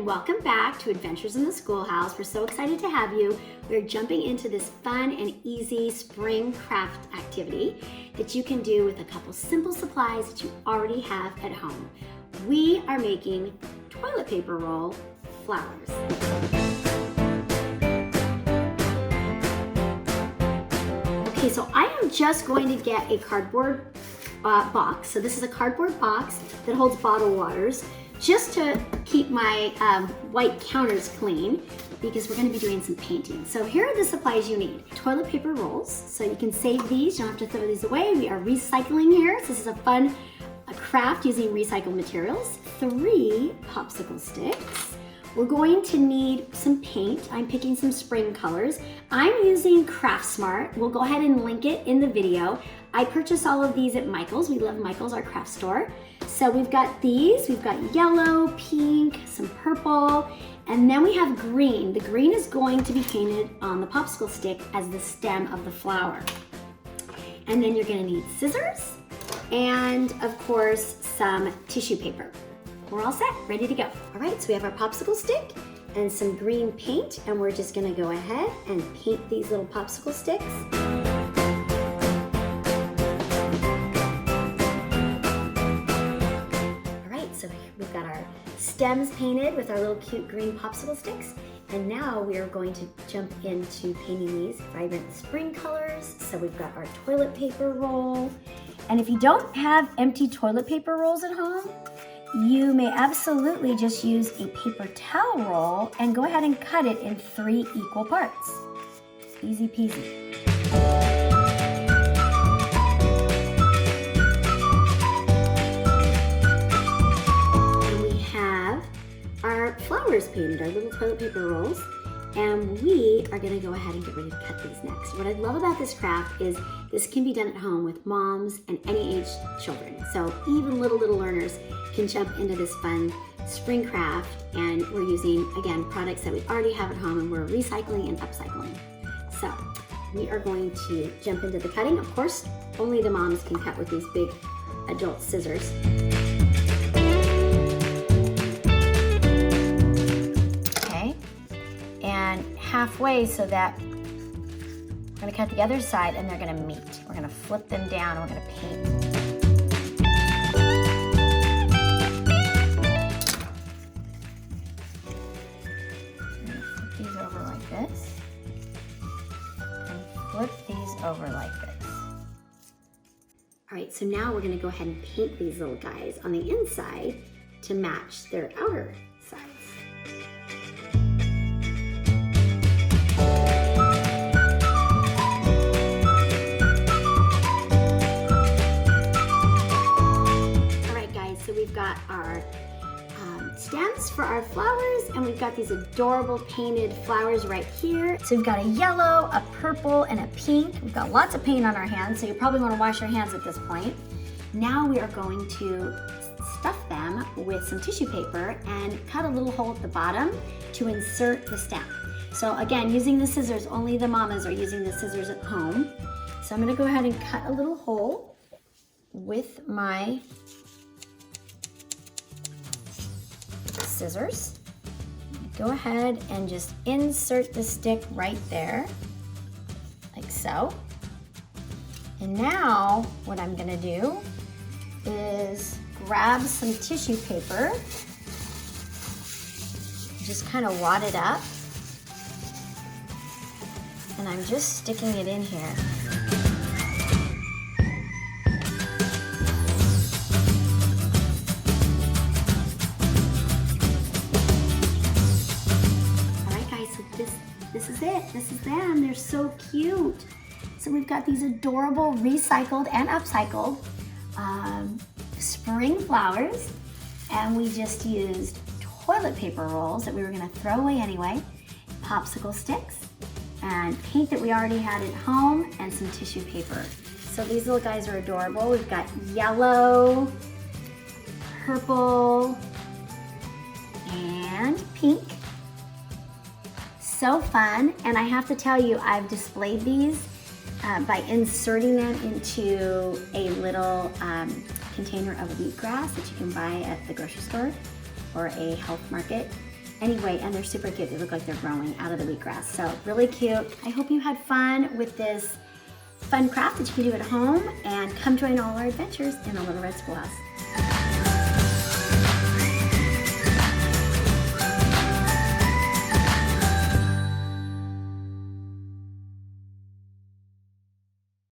welcome back to Adventures in the Schoolhouse. We're so excited to have you. We're jumping into this fun and easy spring craft activity that you can do with a couple simple supplies that you already have at home. We are making toilet paper roll flowers. Okay, so I am just going to get a cardboard box. So this is a cardboard box that holds bottled waters, just to keep my white counters clean, because we're going to be doing some painting. So here are the supplies you need. Toilet paper rolls, so you can save these, you don't have to throw these away. We are recycling here, so this is a fun craft using recycled materials. 3 popsicle sticks. We're going to need some paint. I'm picking some spring colors. I'm using Craft Smart. We'll go ahead and link it in the video. I purchased all of these at Michael's. We love Michael's, our craft store. So we've got these, we've got yellow, pink, some purple, and then we have green. The green is going to be painted on the popsicle stick as the stem of the flower. And then you're gonna need scissors and of course some tissue paper. We're all set, ready to go. All right, so we have our popsicle stick and some green paint, and we're just gonna go ahead and paint these little popsicle sticks. We've got our stems painted with our little cute green popsicle sticks. And now we are going to jump into painting these vibrant spring colors. So we've got our toilet paper roll. And if you don't have empty toilet paper rolls at home, you may absolutely just use a paper towel roll and go ahead and cut it in 3 equal parts. Easy peasy. Our flowers painted, our little toilet paper rolls, and we are gonna go ahead and get ready to cut these next. What I love about this craft is this can be done at home with moms and any age children. So even little learners can jump into this fun spring craft, and we're using, again, products that we already have at home, and we're recycling and upcycling. So we are going to jump into the cutting. Of course, only the moms can cut with these big adult scissors. And halfway, so that we're gonna cut the other side and they're gonna meet. We're gonna flip them down and we're gonna paint. I'm gonna flip these over like this and flip these over like this. All right, so now we're gonna go ahead and paint these little guys on the inside to match their outer sides. So we've got our stems for our flowers, and we've got these adorable painted flowers right here. So we've got a yellow, a purple, and a pink. We've got lots of paint on our hands, so you probably want to wash your hands at this point. Now we are going to stuff them with some tissue paper and cut a little hole at the bottom to insert the stem. So again, using the scissors, only the mamas are using the scissors at home. So I'm going to go ahead and cut a little hole with my scissors. Go ahead and just insert the stick right there, like so. And now what I'm gonna do is grab some tissue paper, just kind of wad it up, and I'm just sticking it in here. This is it. This is them. They're so cute. So we've got these adorable recycled and upcycled spring flowers, and we just used toilet paper rolls that we were going to throw away anyway, popsicle sticks, and paint that we already had at home, and some tissue paper. So these little guys are adorable. We've got yellow, purple, and pink. So fun, and I have to tell you, I've displayed these by inserting them into a little container of wheatgrass that you can buy at the grocery store or a health market. Anyway, and they're super cute. They look like they're growing out of the wheatgrass. So really cute. I hope you had fun with this fun craft that you can do at home, and come join all our adventures in the Little Red Schoolhouse.